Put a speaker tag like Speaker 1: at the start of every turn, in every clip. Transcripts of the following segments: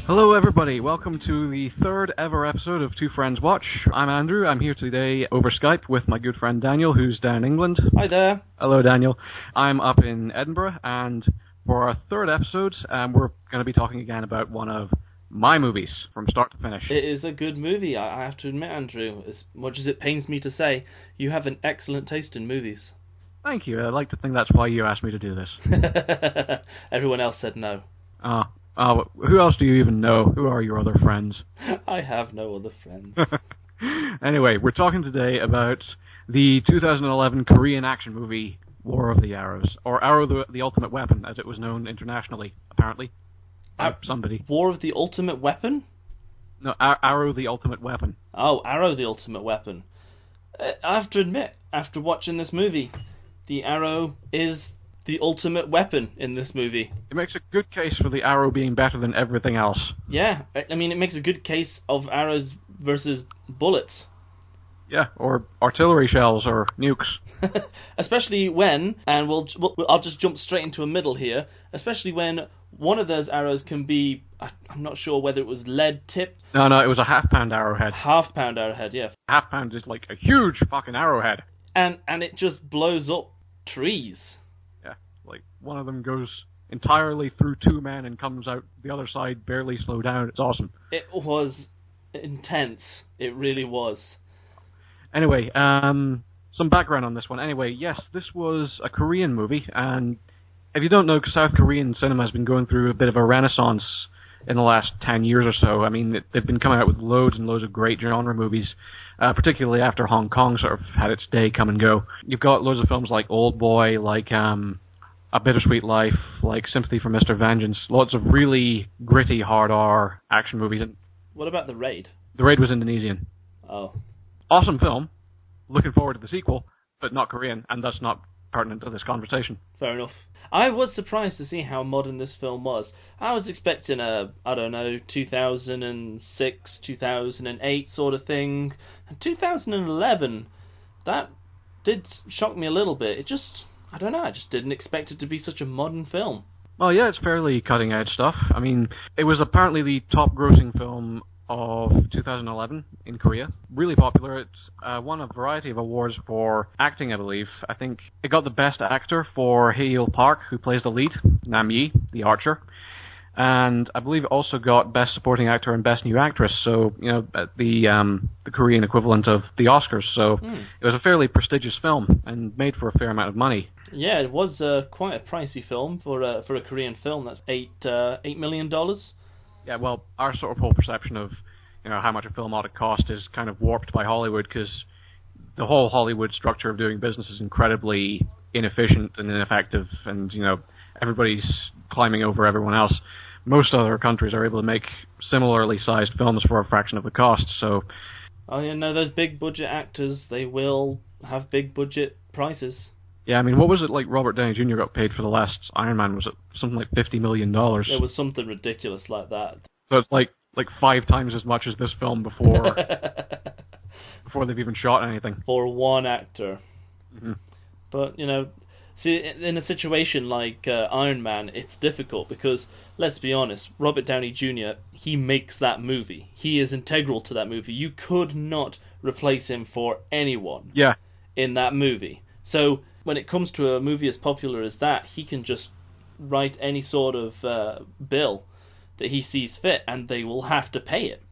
Speaker 1: Hello everybody, welcome to the third ever episode of Two Friends Watch. I'm Andrew, I'm here today over Skype with my good friend Daniel, who's down in England.
Speaker 2: Hi there.
Speaker 1: Hello Daniel. I'm up in Edinburgh, and for our third episode, we're going to be talking again about one of my movies, from start to finish.
Speaker 2: It is a good movie, I have to admit, Andrew. As much as it pains me to say, you have an excellent taste in movies.
Speaker 1: Thank you, I'd like to think that's why you asked me to do this.
Speaker 2: Everyone else said no.
Speaker 1: Who else do you even know? Who are your other friends?
Speaker 2: I have no other friends.
Speaker 1: Anyway, we're talking today about the 2011 Korean action movie, War of the Arrows, or Arrow the Ultimate Weapon, as it was known internationally, apparently. Somebody.
Speaker 2: War of the Ultimate Weapon?
Speaker 1: No, Arrow the Ultimate Weapon.
Speaker 2: Oh, Arrow the Ultimate Weapon. I have to admit, after watching this movie, the arrow is the ultimate weapon in this movie.
Speaker 1: It makes a good case for the arrow being better than everything else.
Speaker 2: Yeah, I mean, it makes a good case of arrows versus bullets.
Speaker 1: Yeah, or artillery shells or nukes.
Speaker 2: Especially when, and I'll just jump straight into a middle here, especially when one of those arrows can be, I'm not sure whether it was lead tipped.
Speaker 1: No, it was a half-pound arrowhead.
Speaker 2: Half-pound arrowhead, yeah.
Speaker 1: Half-pound is like a huge fucking arrowhead.
Speaker 2: And it just blows up trees.
Speaker 1: Yeah, like one of them goes entirely through two men and comes out the other side barely slowed down. It's awesome.
Speaker 2: It was intense. It really was.
Speaker 1: Anyway, some background on this one. Anyway, yes, this was a Korean movie, and if you don't know, South Korean cinema has been going through a bit of a renaissance in the last 10 years or so. I mean, they've been coming out with loads and loads of great genre movies, particularly after Hong Kong sort of had its day come and go. You've got loads of films like Old Boy, like A Bittersweet Life, like Sympathy for Mr. Vengeance, lots of really gritty, hard R action movies. And
Speaker 2: what about The Raid?
Speaker 1: The Raid was Indonesian.
Speaker 2: Oh.
Speaker 1: Awesome film. Looking forward to the sequel, but not Korean, and that's not pertinent to this conversation.
Speaker 2: Fair enough. I was surprised to see how modern this film was. I was expecting 2006, 2008 sort of thing. And 2011, that did shock me a little bit. I just didn't expect it to be such a modern film.
Speaker 1: Well, yeah, it's fairly cutting-edge stuff. I mean, it was apparently the top-grossing film of 2011 in Korea. Really popular. It's won a variety of awards for acting, I believe. I think it got the best actor for Hae-il Park, who plays the lead, Nam Yi, the archer. And I believe it also got best supporting actor and best new actress, so, you know, the Korean equivalent of the Oscars. So It was a fairly prestigious film and made for a fair amount of money.
Speaker 2: Yeah, it was quite a pricey film for a Korean film. That's $8 million.
Speaker 1: Yeah, well, our sort of whole perception of, you know, how much a film ought to cost is kind of warped by Hollywood, because the whole Hollywood structure of doing business is incredibly inefficient and ineffective, and, you know, everybody's climbing over everyone else. Most other countries are able to make similarly sized films for a fraction of the cost, so...
Speaker 2: Oh, yeah, no, those big budget actors, they will have big budget prices.
Speaker 1: Yeah, I mean, what was it like Robert Downey Jr. got paid for the last Iron Man? Was it something like $50 million?
Speaker 2: It was something ridiculous like that.
Speaker 1: So it's like 5 times as much as this film before they've even shot anything.
Speaker 2: For one actor.
Speaker 1: Mm-hmm.
Speaker 2: But, you know, see, in a situation like Iron Man, it's difficult because, let's be honest, Robert Downey Jr., he makes that movie. He is integral to that movie. You could not replace him for anyone in that movie. So when it comes to a movie as popular as that, he can just write any sort of bill that he sees fit, and they will have to pay it.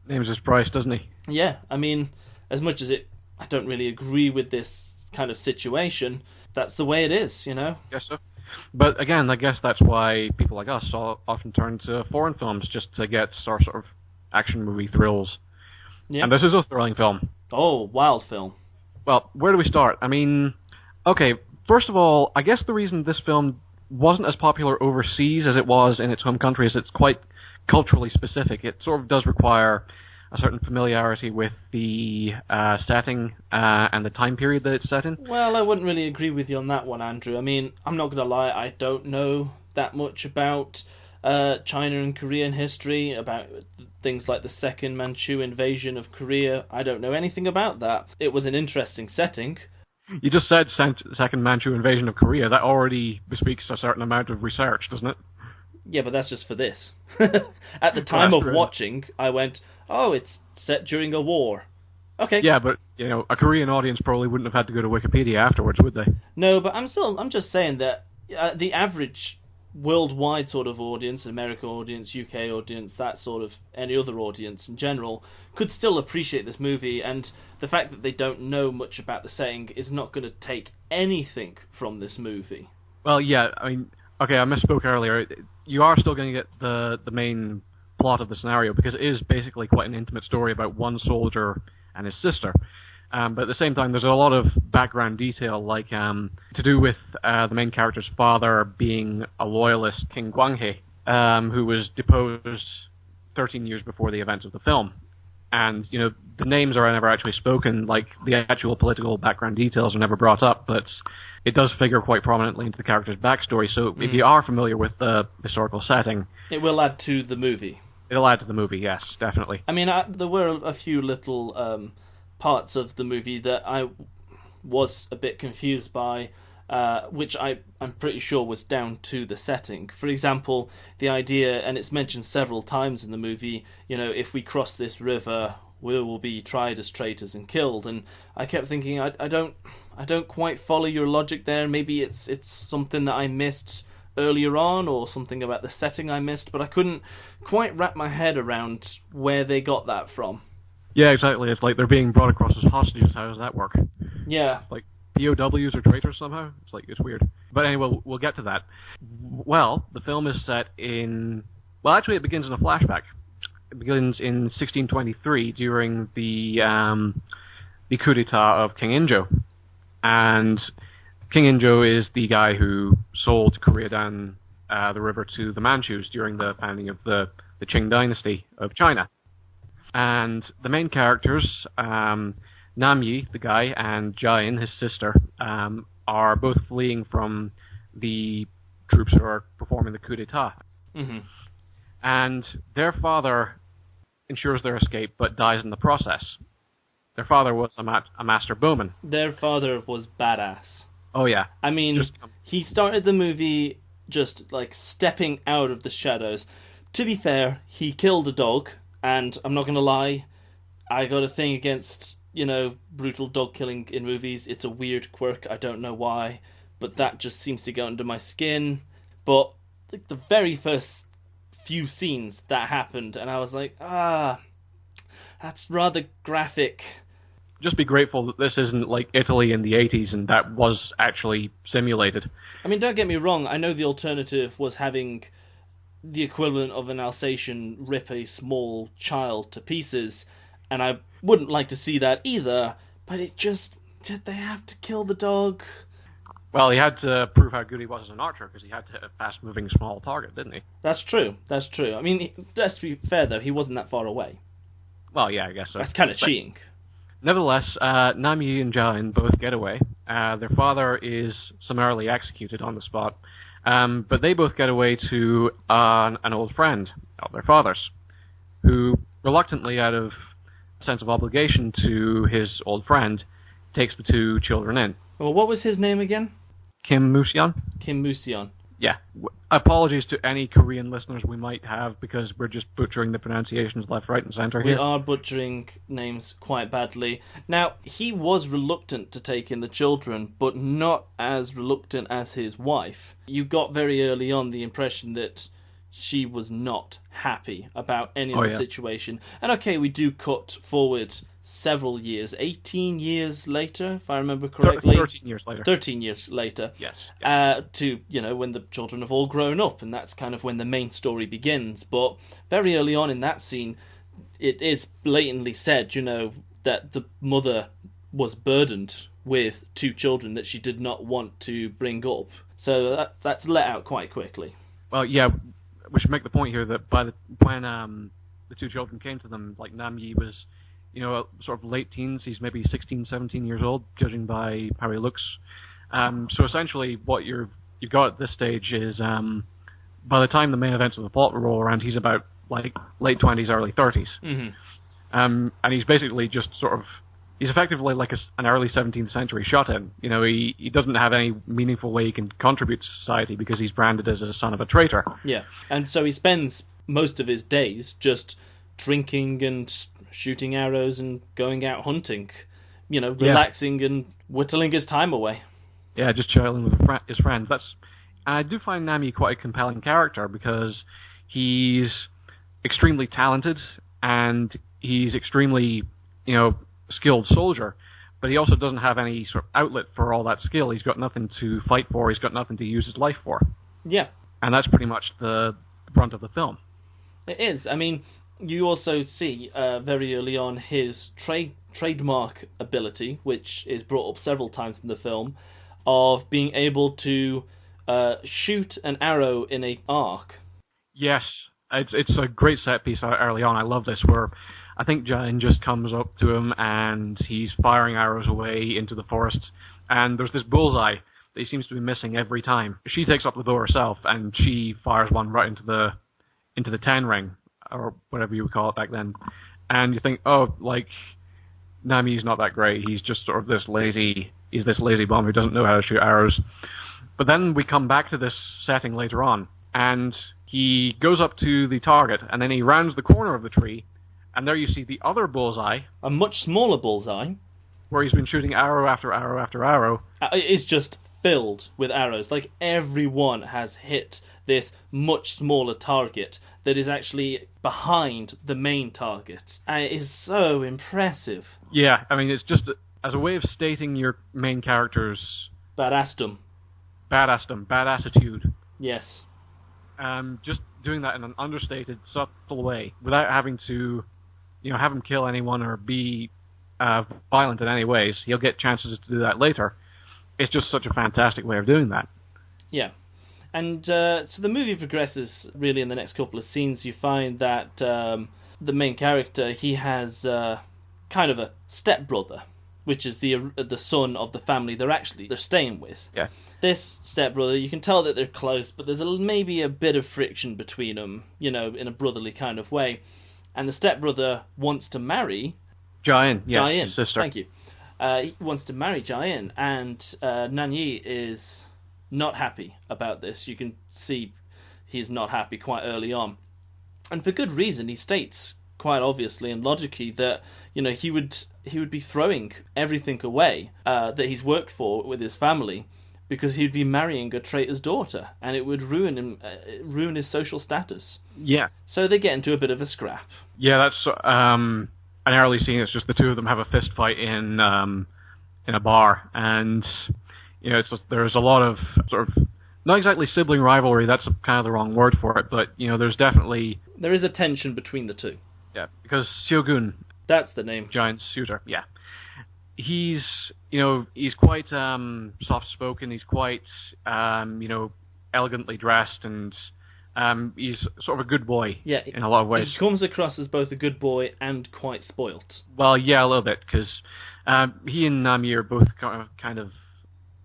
Speaker 1: Names his price, doesn't he?
Speaker 2: Yeah, I mean, as much as I don't really agree with this kind of situation, that's the way it is, you know?
Speaker 1: Yes, so. But again, I guess that's why people like us often turn to foreign films just to get our sort of action movie thrills. Yeah. And this is a thrilling film.
Speaker 2: Oh, wild film.
Speaker 1: Well, where do we start? I mean, okay, first of all, I guess the reason this film wasn't as popular overseas as it was in its home country is it's quite culturally specific. It sort of does require a certain familiarity with the setting and the time period that it's set in.
Speaker 2: Well, I wouldn't really agree with you on that one, Andrew. I mean, I'm not going to lie, I don't know that much about China and Korean history, about things like the second Manchu invasion of Korea. I don't know anything about that. It was an interesting setting.
Speaker 1: You just said second Manchu invasion of Korea. That already bespeaks a certain amount of research, doesn't it?
Speaker 2: Yeah, but that's just for this. At the time of watching, I went, oh, it's set during a war. Okay.
Speaker 1: Yeah, but, a Korean audience probably wouldn't have had to go to Wikipedia afterwards, would they?
Speaker 2: No, but I'm just saying that the average worldwide sort of audience, American audience, UK audience, that sort of any other audience in general, could still appreciate this movie, and the fact that they don't know much about the setting is not going to take anything from this movie.
Speaker 1: Well, yeah, I mean, okay, I misspoke earlier. You are still going to get the main plot of the scenario, because it is basically quite an intimate story about one soldier and his sister. But at the same time, there's a lot of background detail, like to do with the main character's father being a loyalist, King Gwanghae, who was deposed 13 years before the events of the film. And, the names are never actually spoken, like the actual political background details are never brought up, but it does figure quite prominently into the character's backstory, so if you are familiar with the historical setting...
Speaker 2: It will add to the movie.
Speaker 1: It'll add to the movie, yes, definitely.
Speaker 2: I mean, there were a few little... parts of the movie that I was a bit confused by, which I'm pretty sure was down to the setting. For example, the idea, and it's mentioned several times in the movie, if we cross this river, we will be tried as traitors and killed. And I kept thinking, I don't quite follow your logic there. Maybe it's something that I missed earlier on, or something about the setting I missed, but I couldn't quite wrap my head around where they got that from.
Speaker 1: Yeah, exactly. It's like they're being brought across as hostages. How does that work?
Speaker 2: Yeah.
Speaker 1: Like, POWs or traitors somehow? It's weird. But anyway, we'll get to that. Well, the film is set in... Well, actually, it begins in a flashback. It begins in 1623 during the coup d'etat of King Injo. And King Injo is the guy who sold Korea down the river to the Manchus during the founding of the Qing dynasty of China. And the main characters, Nam Yi, the guy, and Jain, his sister, are both fleeing from the troops who are performing the coup d'etat.
Speaker 2: Mm-hmm.
Speaker 1: And their father ensures their escape, but dies in the process. Their father was a master bowman.
Speaker 2: Their father was badass.
Speaker 1: Oh, yeah.
Speaker 2: I mean, he started the movie just, stepping out of the shadows. To be fair, he killed a dog. And I'm not going to lie, I got a thing against, brutal dog killing in movies. It's a weird quirk, I don't know why, but that just seems to go under my skin. But the very first few scenes that happened, and I was like, that's rather graphic.
Speaker 1: Just be grateful that this isn't like Italy in the 80s and that was actually simulated.
Speaker 2: I mean, don't get me wrong, I know the alternative was having... the equivalent of an Alsatian rip a small child to pieces, and I wouldn't like to see that either, but did they have to kill the dog?
Speaker 1: Well, he had to prove how good he was as an archer, because he had to hit a fast-moving small target, didn't he?
Speaker 2: That's true. I mean, let's be fair, though, he wasn't that far away.
Speaker 1: Well, yeah, I guess so.
Speaker 2: That's kind of cheating.
Speaker 1: Nevertheless, Nam Yi and Jain both get away. Their father is summarily executed on the spot. But they both get away to an old friend of their father's, who reluctantly, out of a sense of obligation to his old friend, takes the two children in.
Speaker 2: Well, what was his name again?
Speaker 1: Kim Moo-seon?
Speaker 2: Kim Moo-seon.
Speaker 1: Yeah. Apologies to any Korean listeners we might have, because we're just butchering the pronunciations left, right, and center here.
Speaker 2: We are butchering names quite badly. Now, he was reluctant to take in the children, but not as reluctant as his wife. You got very early on the impression that she was not happy about any of the situation. And okay, we do cut forward several years, 18 years later, if I remember correctly.
Speaker 1: 13 years later.
Speaker 2: 13 years later.
Speaker 1: Yes.
Speaker 2: To, when the children have all grown up, and that's kind of when the main story begins. But very early on in that scene, it is blatantly said, that the mother was burdened with two children that she did not want to bring up. So that's let out quite quickly.
Speaker 1: Well, yeah, we should make the point here that when the two children came to them, like Nam Yi was... sort of late teens. He's maybe 16, 17 years old, judging by how he looks. So essentially, what you've got at this stage is, by the time the main events of the plot roll around, he's about late 20s, early 30s.
Speaker 2: Mm-hmm.
Speaker 1: And he's basically just sort of, he's effectively like an early 17th century shut-in. You know, he doesn't have any meaningful way he can contribute to society because he's branded as a son of a traitor.
Speaker 2: Yeah, and so he spends most of his days just drinking and shooting arrows and going out hunting, you know, relaxing and whittling his time away.
Speaker 1: Yeah, just chilling with his friends. I do find Nami quite a compelling character because he's extremely talented and he's extremely, you know, skilled soldier, but he also doesn't have any sort of outlet for all that skill. He's got nothing to fight for. He's got nothing to use his life for.
Speaker 2: Yeah.
Speaker 1: And that's pretty much the brunt of the film.
Speaker 2: It is. I mean, you also see very early on his trademark ability, which is brought up several times in the film, of being able to shoot an arrow in an arc.
Speaker 1: Yes, it's a great set piece early on. I love this, where I think Jain just comes up to him and he's firing arrows away into the forest, and there's this bullseye that he seems to be missing every time. She takes up the bow herself and she fires one right into the 10 ring, or whatever you would call it back then. And you think, oh, like, Nami's not that great. He's just sort of this lazy bum who doesn't know how to shoot arrows. But then we come back to this setting later on, and he goes up to the target, and then he rounds the corner of the tree, and there you see the other bullseye.
Speaker 2: A much smaller bullseye.
Speaker 1: Where he's been shooting arrow after arrow after arrow.
Speaker 2: It's just filled with arrows. Like, everyone has hit this much smaller target that is actually behind the main target. And it is so impressive.
Speaker 1: Yeah, I mean, it's just as a way of stating your main character's
Speaker 2: badassdom,
Speaker 1: badassitude.
Speaker 2: Yes.
Speaker 1: Just doing that in an understated, subtle way, without having to, you know, have him kill anyone or be violent in any ways. He'll get chances to do that later. It's just such a fantastic way of doing that.
Speaker 2: Yeah. And so the movie progresses really in the next couple of scenes. You find that the main character, he has kind of a stepbrother, which is the son of the family they're staying with.
Speaker 1: Yeah.
Speaker 2: This stepbrother, you can tell that they're close, but there's maybe a bit of friction between them, you know, in a brotherly kind of way. And the stepbrother wants to marry
Speaker 1: Jain,
Speaker 2: his
Speaker 1: sister.
Speaker 2: Thank you. He wants to marry Jain, and Nanyi is not happy about this. You can see he's not happy quite early on. And for good reason. He states quite obviously and logically that, you know, he would be throwing everything away that he's worked for with his family, because he'd be marrying a traitor's daughter, and it would ruin his social status.
Speaker 1: Yeah.
Speaker 2: So they get into a bit of a scrap.
Speaker 1: Yeah, that's an early scene. It's just the two of them have a fist fight in a bar, and you know, there's a lot of sort of not exactly sibling rivalry. That's kind of the wrong word for it, but you know, there is
Speaker 2: a tension between the two.
Speaker 1: Yeah, because Syogun,
Speaker 2: that's the name,
Speaker 1: Giant Suitor. Yeah, he's quite soft-spoken. He's quite elegantly dressed, and he's sort of a good boy.
Speaker 2: Yeah,
Speaker 1: in a lot of ways.
Speaker 2: He comes across as both a good boy and quite spoilt.
Speaker 1: Well, yeah, a little bit, because he and Nami are both kind of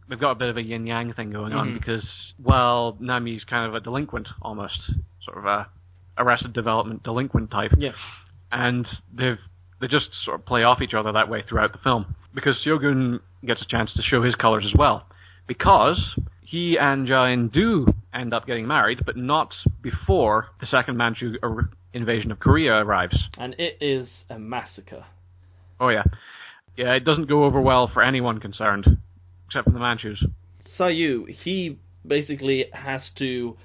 Speaker 1: they've got a bit of a yin-yang thing going on, because, well, Nami's kind of a delinquent, almost, sort of a arrested development delinquent type.
Speaker 2: Yeah.
Speaker 1: And they just sort of play off each other that way throughout the film. Because Syogun gets a chance to show his colors as well. Because he and Jain do end up getting married, but not before the second Manchu invasion of Korea arrives.
Speaker 2: And it is a massacre.
Speaker 1: Oh, yeah. Yeah, it doesn't go over well for anyone concerned, except for the Manchus.
Speaker 2: Sayu, he basically has to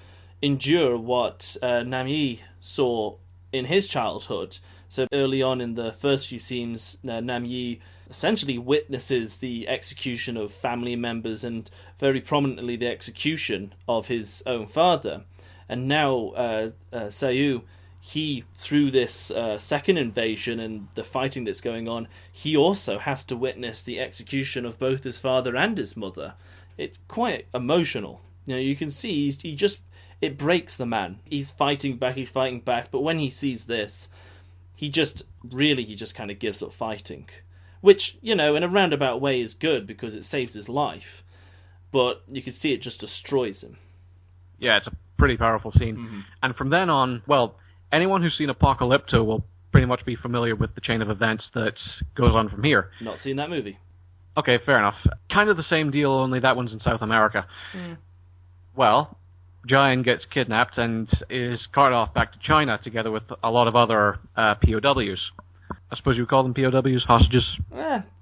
Speaker 2: endure what Nami saw in his childhood. So early on in the first few scenes, Nami essentially witnesses the execution of family members, and very prominently the execution of his own father. And now Sayu, he, through this second invasion and the fighting that's going on, he also has to witness the execution of both his father and his mother. It's quite emotional. You know, you can see it breaks the man. He's fighting back, but when he sees this, he just kind of gives up fighting. Which, you know, in a roundabout way is good because it saves his life. But you can see it just destroys him. Yeah,
Speaker 1: it's a pretty powerful scene. Mm-hmm. And from then on, well, anyone who's seen Apocalypto will pretty much be familiar with the chain of events that goes on from here.
Speaker 2: Not seen that movie.
Speaker 1: Okay, fair enough. Kind of the same deal, only that one's in South America. Well, Jian gets kidnapped and is carted off back to China together with a lot of other POWs. I suppose you would call them POWs, hostages?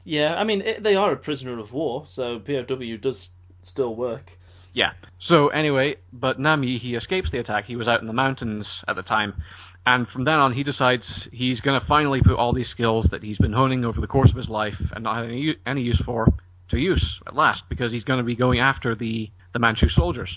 Speaker 2: Yeah, I mean, they are a prisoner of war, so POW does still work.
Speaker 1: Yeah. So anyway, but Nam Yi, he escapes the attack. He was out in the mountains at the time. And from then on, he decides he's going to finally put all these skills that he's been honing over the course of his life and not having any use for to use at last, because he's going to be going after the Manchu soldiers.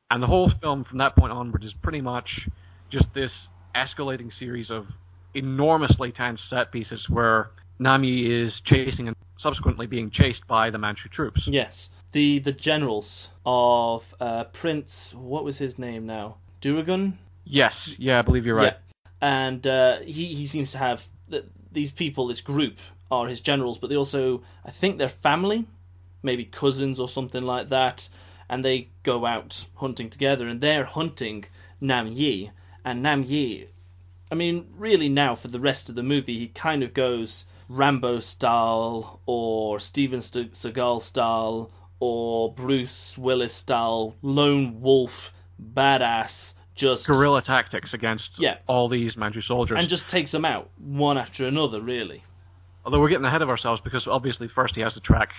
Speaker 1: And the whole film from that point onward is pretty much just this escalating series of enormously tense set pieces where Nam Yi is chasing and subsequently being chased by the Manchu troops.
Speaker 2: Yes. The generals of Prince, what was his name now? Duragun?
Speaker 1: Yes, yeah, I believe you're right.
Speaker 2: Yeah. And he seems to have these people, this group, are his generals, but they also, I think they're family, maybe cousins or something like that, and they go out hunting together, and they're hunting Nam Yi. And Nam Yi, I mean, really now for the rest of the movie, he kind of goes Rambo style, or Steven Seagal style, or Bruce Willis style, lone wolf, badass, just
Speaker 1: guerrilla tactics against all these Manchu soldiers.
Speaker 2: And just takes them out, one after another, really.
Speaker 1: Although we're getting ahead of ourselves, because obviously first he has to track...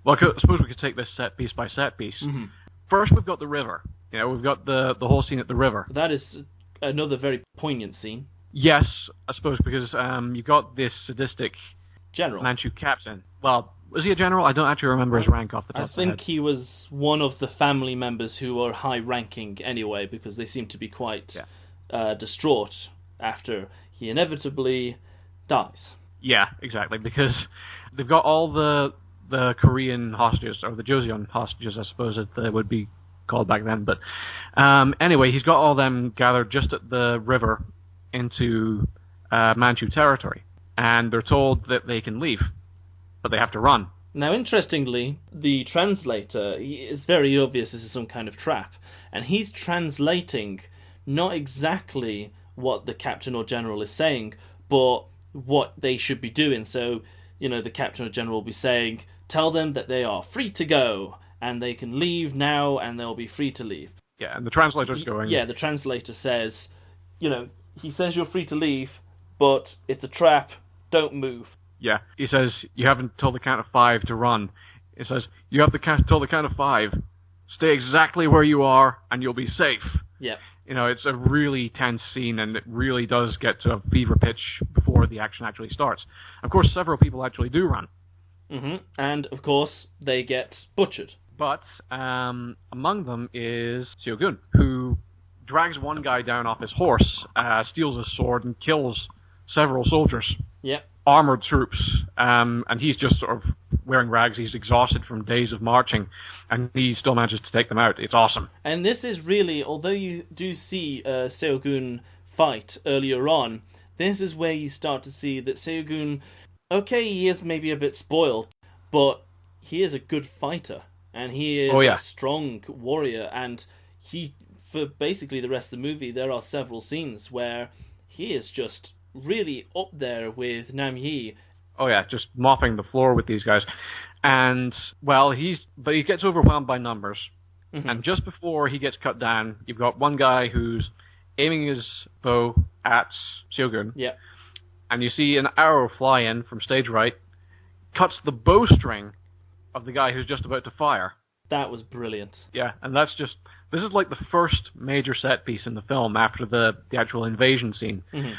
Speaker 1: Well, I suppose we could take this set piece by set piece. Mm-hmm. First we've got the river. You know, we've got the whole scene at the river.
Speaker 2: That is another very poignant scene.
Speaker 1: Yes, I suppose, because you got this sadistic...
Speaker 2: General.
Speaker 1: Manchu captain. Well, was he a general? I don't actually remember his rank off the top of my head.
Speaker 2: I think he was one of the family members who are high-ranking anyway, because they seem to be quite distraught after he inevitably dies.
Speaker 1: Yeah, exactly, because they've got all the Korean hostages, or the Joseon hostages, I suppose as they would be called back then. But anyway, he's got all them gathered just at the river into Manchu territory. And they're told that they can leave, but they have to run.
Speaker 2: Now, interestingly, the translator, it's very obvious this is some kind of trap, and he's translating not exactly what the captain or general is saying, but what they should be doing. So, you know, the captain or general will be saying, tell them that they are free to go, and they can leave now, and they'll be free to leave.
Speaker 1: Yeah, and the translator's going...
Speaker 2: Yeah, the translator says, you know, he says you're free to leave, but it's a trap. Don't move.
Speaker 1: Yeah, he says, you have until the count of 5 to run. He says, you have until the count of 5. Stay exactly where you are, and you'll be safe.
Speaker 2: Yeah.
Speaker 1: You know, it's a really tense scene, and it really does get to a fever pitch before the action actually starts. Of course, several people actually do run.
Speaker 2: Mm-hmm. And, of course, they get butchered.
Speaker 1: But among them is Seo-gun, who drags one guy down off his horse, steals his sword, and kills several soldiers.
Speaker 2: Yep.
Speaker 1: Armored troops, and he's just sort of wearing rags. He's exhausted from days of marching, and he still manages to take them out. It's awesome.
Speaker 2: And this is really, although you do see Seo-gun fight earlier on, this is where you start to see that Seo-gun, okay, he is maybe a bit spoiled, but he is a good fighter, and he is a strong warrior, and he, for basically the rest of the movie, there are several scenes where he is just really up there with Nam Yi.
Speaker 1: Oh yeah, just mopping the floor with these guys. And, well, he gets overwhelmed by numbers. Mm-hmm. And just before he gets cut down, you've got one guy who's aiming his bow at Seo-gun.
Speaker 2: Yeah.
Speaker 1: And you see an arrow fly in from stage right, cuts the bowstring of the guy who's just about to fire.
Speaker 2: That was brilliant.
Speaker 1: Yeah, and this is like the first major set piece in the film after the actual invasion scene. Mm-hmm.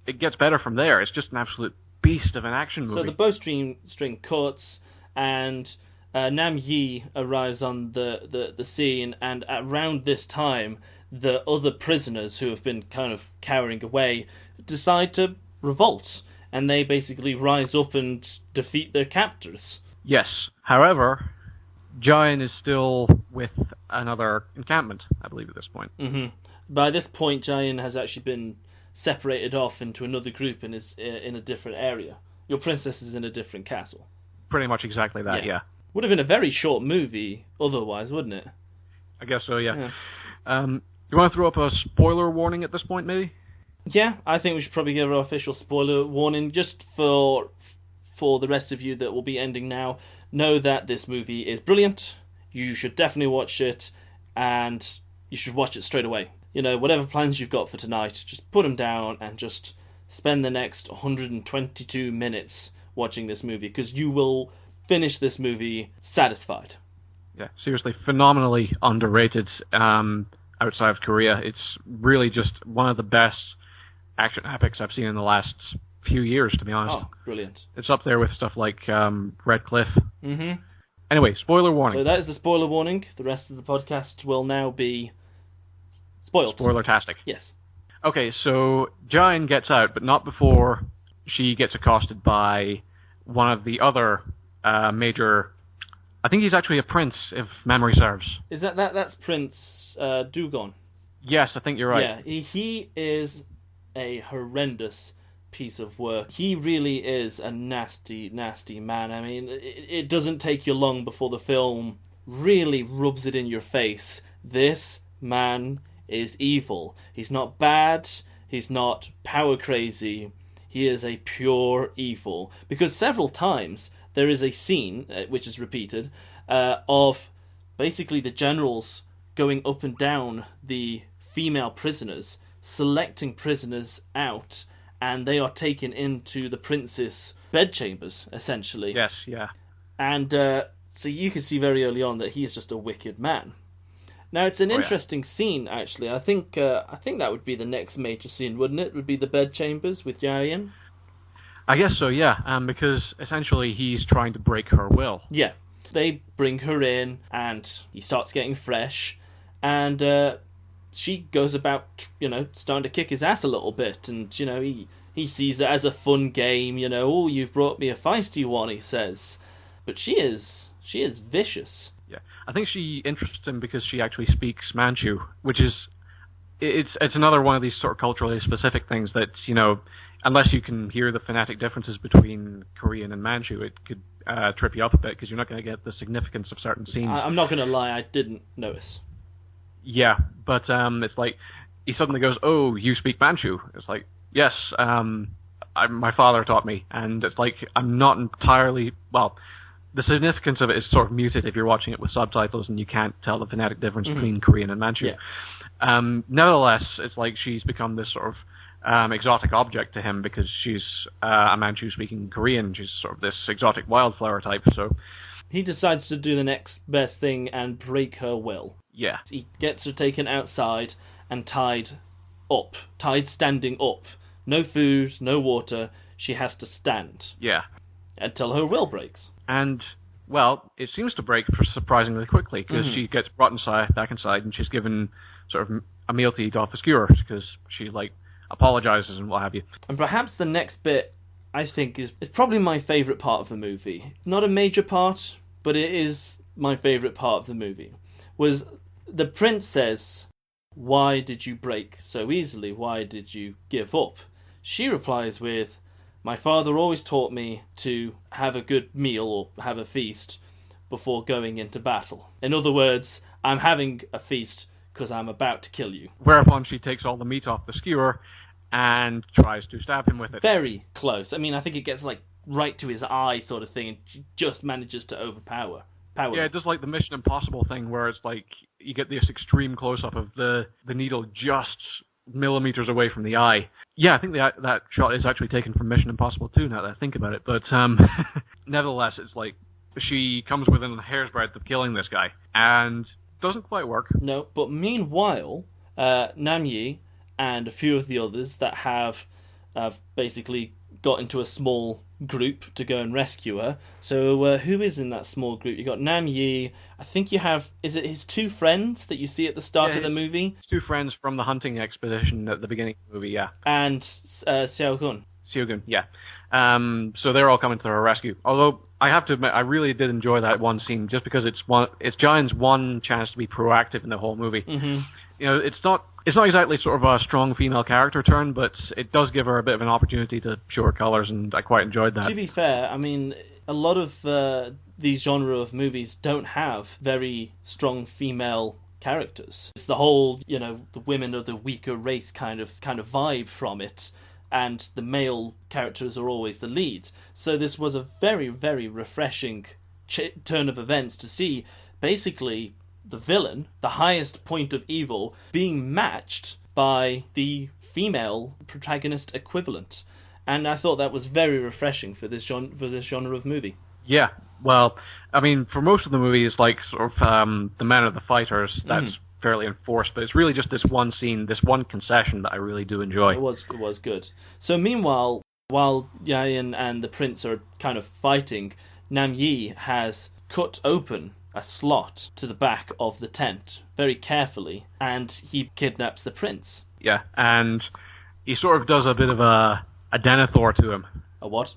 Speaker 1: It gets better from there. It's just an absolute beast of an action movie.
Speaker 2: So the bowstring cuts, and Nam Yi arrives on the scene, and around this time, the other prisoners who have been kind of cowering away decide to revolt, and they basically rise up and defeat their captors.
Speaker 1: Yes. However, Jian is still with another encampment, I believe, at this point.
Speaker 2: Mm-hmm. By this point, Jian has actually been separated off into another group and is in a different area. Your princess is in a different castle.
Speaker 1: Pretty much exactly that, yeah.
Speaker 2: Would have been a very short movie otherwise, wouldn't it?
Speaker 1: I guess so, yeah. You want to throw up a spoiler warning at this point, maybe?
Speaker 2: Yeah, I think we should probably give our official spoiler warning just for the rest of you that will be ending now. Know that this movie is brilliant. You should definitely watch it, and you should watch it straight away. Whatever plans you've got for tonight, just put them down and just spend the next 122 minutes watching this movie, because you will finish this movie satisfied.
Speaker 1: Yeah, seriously, phenomenally underrated outside of Korea. It's really just one of the best action epics I've seen in the last few years, to be honest.
Speaker 2: Oh, brilliant.
Speaker 1: It's up there with stuff like Red Cliff.
Speaker 2: Mm-hmm.
Speaker 1: Anyway, spoiler warning.
Speaker 2: So that is the spoiler warning. The rest of the podcast will now be spoiled.
Speaker 1: Spoiler-tastic.
Speaker 2: Yes.
Speaker 1: Okay, so Jine gets out, but not before she gets accosted by one of the other major... I think he's actually a prince, if memory serves.
Speaker 2: Is that's Prince Dugon?
Speaker 1: Yes, I think you're right.
Speaker 2: Yeah, he is a horrendous piece of work. He really is a nasty, nasty man. I mean, it doesn't take you long before the film really rubs it in your face. This man is evil. He's not bad. He's not power crazy. He is a pure evil. Because several times there is a scene, which is repeated, of basically the generals going up and down the female prisoners, selecting prisoners out, and they are taken into the prince's bedchambers, essentially.
Speaker 1: Yes, yeah.
Speaker 2: And so you can see very early on that he is just a wicked man. Now, it's an interesting scene, actually. I think that would be the next major scene, wouldn't it? Would be the bedchambers with Yayan?
Speaker 1: I guess so, yeah, because essentially he's trying to break her will.
Speaker 2: Yeah. They bring her in, and he starts getting fresh, and she goes about, starting to kick his ass a little bit, and, he sees it as a fun game, oh, you've brought me a feisty one, he says. But she is vicious.
Speaker 1: Yeah, I think she interests him because she actually speaks Manchu, which is, it's another one of these sort of culturally specific things that, unless you can hear the phonetic differences between Korean and Manchu, it could trip you up a bit, because you're not going to get the significance of certain scenes.
Speaker 2: I'm not going to lie, I didn't notice.
Speaker 1: Yeah, but it's like, he suddenly goes, oh, you speak Manchu? It's like, yes, my father taught me, and it's like, I'm not entirely, well, the significance of it is sort of muted if you're watching it with subtitles and you can't tell the phonetic difference between Korean and Manchu.
Speaker 2: Yeah.
Speaker 1: Nevertheless, it's like she's become this sort of exotic object to him because she's a Manchu speaking Korean. She's sort of this exotic wildflower type, so...
Speaker 2: He decides to do the next best thing and break her will.
Speaker 1: Yeah.
Speaker 2: He gets her taken outside and tied standing up. No food, no water, she has to stand.
Speaker 1: Yeah.
Speaker 2: Until her will breaks.
Speaker 1: And, well, it seems to break surprisingly quickly, because she gets brought back inside, and she's given sort of a meal to eat off the skewers, because she, apologizes and what have you. And
Speaker 2: perhaps the next bit, I think, is probably my favourite part of the movie. Not a major part, but it is my favourite part of the movie. Was the prince says, "Why did you break so easily? Why did you give up?" She replies with, "My father always taught me to have a good meal or have a feast before going into battle. In other words, I'm having a feast because I'm about to kill you."
Speaker 1: Whereupon she takes all the meat off the skewer and tries to stab him with it.
Speaker 2: Very close. I mean, I think it gets right to his eye sort of thing, and she just manages to overpower. Yeah,
Speaker 1: it does the Mission Impossible thing where it's you get this extreme close-up of the needle just millimeters away from the eye. Yeah, I think that shot is actually taken from Mission Impossible 2 now that I think about it, but nevertheless, it's she comes within a hair's breadth of killing this guy, and doesn't quite work.
Speaker 2: No, but meanwhile, Nam Yi and a few of the others that have basically got into a small group to go and rescue her. So who is in that small group? You got Nam Yi. I think you have, is it his two friends that you see at the start of the movie?
Speaker 1: Two friends from the hunting expedition at the beginning of the movie, yeah.
Speaker 2: And Xiao Gun.
Speaker 1: Xiao Gun, yeah. So they're all coming to her rescue. Although I have to admit, I really did enjoy that one scene, just because it's Jine's one chance to be proactive in the whole movie.
Speaker 2: Mm-hmm.
Speaker 1: It's not exactly sort of a strong female character turn, but it does give her a bit of an opportunity to show her colours, and I quite enjoyed that.
Speaker 2: To be fair, I mean, a lot of these genre of movies don't have very strong female characters. It's the whole, the women are the weaker race kind of vibe from it, and the male characters are always the leads. So this was a very, very refreshing turn of events to see basically the villain, the highest point of evil, being matched by the female protagonist equivalent. And I thought that was very refreshing for this genre of movie.
Speaker 1: Yeah, well, I mean, for most of the movies, like sort of the men are the fighters, that's fairly enforced. But it's really just this one scene, this one concession that I really do enjoy.
Speaker 2: It was good. So meanwhile, while Yayan and the prince are kind of fighting, Nam Yi has cut open a slot to the back of the tent very carefully, and he kidnaps the prince.
Speaker 1: Yeah, and he sort of does a bit of a Denethor to him.
Speaker 2: A what?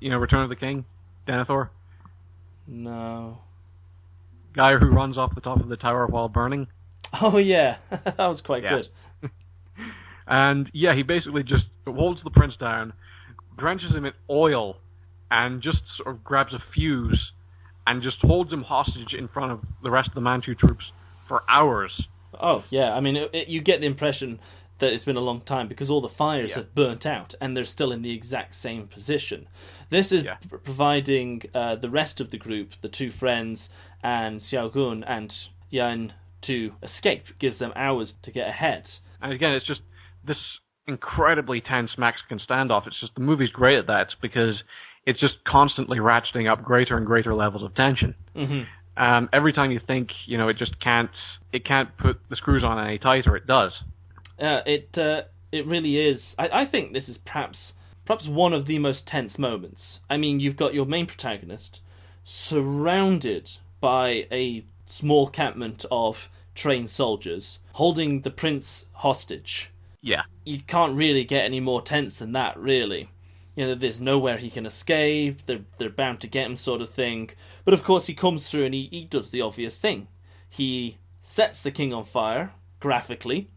Speaker 1: Return of the King? Denethor?
Speaker 2: No.
Speaker 1: Guy who runs off the top of the tower while burning?
Speaker 2: Oh, yeah. That was quite good.
Speaker 1: And, yeah, he basically just holds the prince down, drenches him in oil, and just sort of grabs a fuse, and just holds him hostage in front of the rest of the Manchu troops for hours.
Speaker 2: Oh, yeah. I mean, you get the impression that it's been a long time because all the fires have burnt out and they're still in the exact same position. This is providing the rest of the group, the two friends and Xiaogun and Yan, to escape. Gives them hours to get ahead.
Speaker 1: And again, it's just this incredibly tense Mexican standoff. It's just the movie's great at that because it's just constantly ratcheting up greater and greater levels of tension. Mm-hmm. Every time you think, it just can't put the screws on any tighter, it does.
Speaker 2: It really is. I think this is perhaps one of the most tense moments. I mean, you've got your main protagonist surrounded by a small campment of trained soldiers holding the prince hostage.
Speaker 1: Yeah.
Speaker 2: You can't really get any more tense than that, really. There's nowhere he can escape, they're bound to get him sort of thing. But of course he comes through and he does the obvious thing. He sets the king on fire, graphically.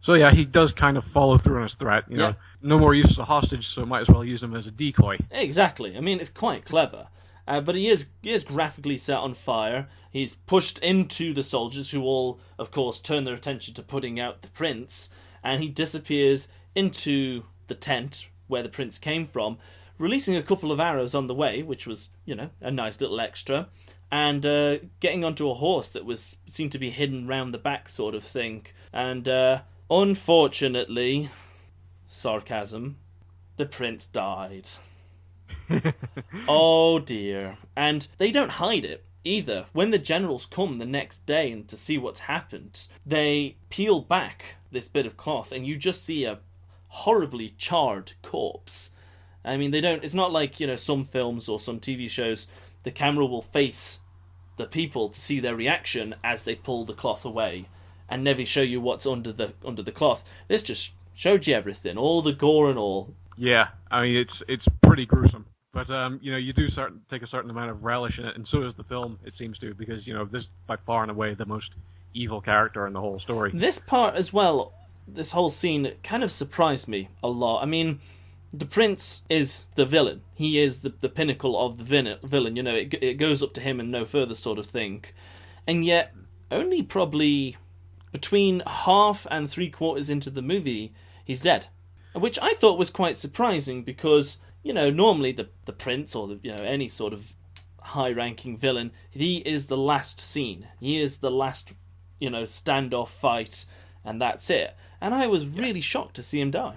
Speaker 1: So yeah, he does kind of follow through on his threat. No more use as a hostage, so might as well use him as a decoy.
Speaker 2: Exactly. I mean, it's quite clever. But he is graphically set on fire. He's pushed into the soldiers, who all, of course, turn their attention to putting out the prince. And he disappears into the tent where the prince came from, releasing a couple of arrows on the way, which was, a nice little extra. And getting onto a horse that seemed to be hidden round the back sort of thing. And unfortunately, sarcasm, the prince died. Oh dear. And they don't hide it either. When the generals come the next day and to see what's happened, they peel back this bit of cloth and you just see a horribly charred corpse. I mean, it's not like, some films or some TV shows, the camera will face the people to see their reaction as they pull the cloth away and never show you what's under the cloth. This just showed you everything, all the gore and all.
Speaker 1: Yeah, I mean, it's pretty gruesome. But, you do take a certain amount of relish in it, and so does the film, it seems to, because, this is by far and away the most evil character in the whole story. This
Speaker 2: part as well, this whole scene, kind of surprised me a lot. I mean, the prince is the villain. He is the pinnacle of the villain. It goes up to him and no further sort of thing. And yet, only probably between half and 3/4 into the movie, he's dead. Which I thought was quite surprising because, normally the prince or any sort of high-ranking villain, he is the last scene. He is the last, standoff fight, and that's it. And I was really shocked to see him die.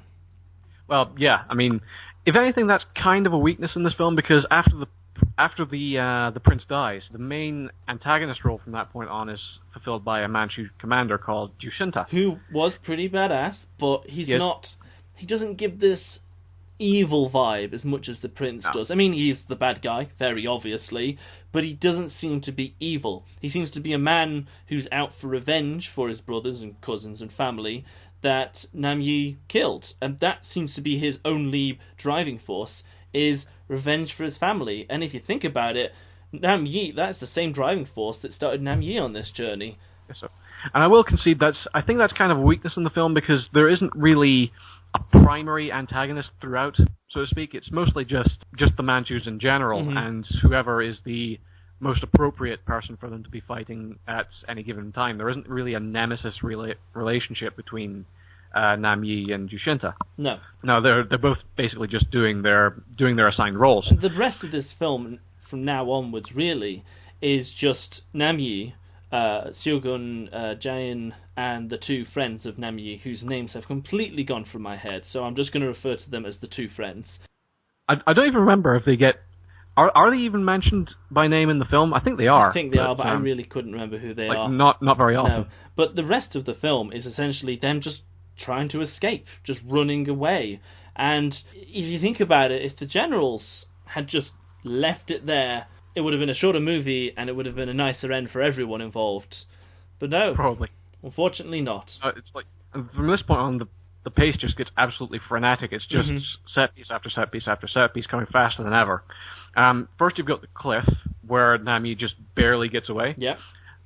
Speaker 1: Well, yeah, I mean, if anything, that's kind of a weakness in this film because after the prince dies, the main antagonist role from that point on is fulfilled by a Manchu commander called Jushinta,
Speaker 2: who was pretty badass, but he's not. He doesn't give this evil vibe as much as the prince does. I mean, he's the bad guy, very obviously, but he doesn't seem to be evil. He seems to be a man who's out for revenge for his brothers and cousins and family that Nam Yi killed. And that seems to be his only driving force, is revenge for his family. And if you think about it, Nam Yi, that's the same driving force that started Nam Yi on this journey.
Speaker 1: Yes, sir. And I will concede I think that's kind of a weakness in the film because there isn't really a primary antagonist throughout, so to speak. It's mostly just the Manchus in general, and whoever is the most appropriate person for them to be fighting at any given time. There isn't really a nemesis relationship between Nam Yi and Jushinta.
Speaker 2: No.
Speaker 1: No, they're both basically just doing their assigned roles.
Speaker 2: And the rest of this film, from now onwards, really, is just Nam Yi, Seogun, Jain, and the two friends of Nam Yi, whose names have completely gone from my head, so I'm just going to refer to them as the two friends.
Speaker 1: I don't even remember if they get... Are they even mentioned by name in the film? I think they are.
Speaker 2: I think they are, but I really couldn't remember who they are.
Speaker 1: Not very often.
Speaker 2: No, but the rest of the film is essentially them just trying to escape, just running away. And if you think about it, if the generals had just left it there, it would have been a shorter movie and it would have been a nicer end for everyone involved. But no.
Speaker 1: Probably.
Speaker 2: Unfortunately not.
Speaker 1: It's like, from this point on, the pace just gets absolutely frenetic. It's just set piece after set piece after set piece, coming faster than ever. First you've got the cliff, where Nami just barely gets away.
Speaker 2: Yeah.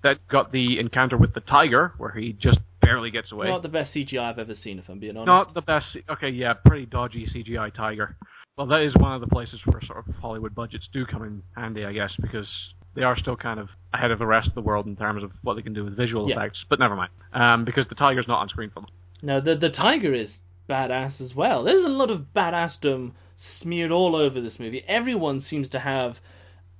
Speaker 1: Then got the encounter with the tiger, where he just barely gets away.
Speaker 2: Not the best CGI I've ever seen, if I'm being honest.
Speaker 1: Not the best. Okay, yeah, pretty dodgy CGI tiger. Well, that is one of the places where sort of Hollywood budgets do come in handy, I guess, because they are still kind of ahead of the rest of the world in terms of what they can do with visual effects. But never mind, because the tiger's not on screen for them.
Speaker 2: No, the tiger is badass as well. There's a lot of badassdom smeared all over this movie. Everyone seems to have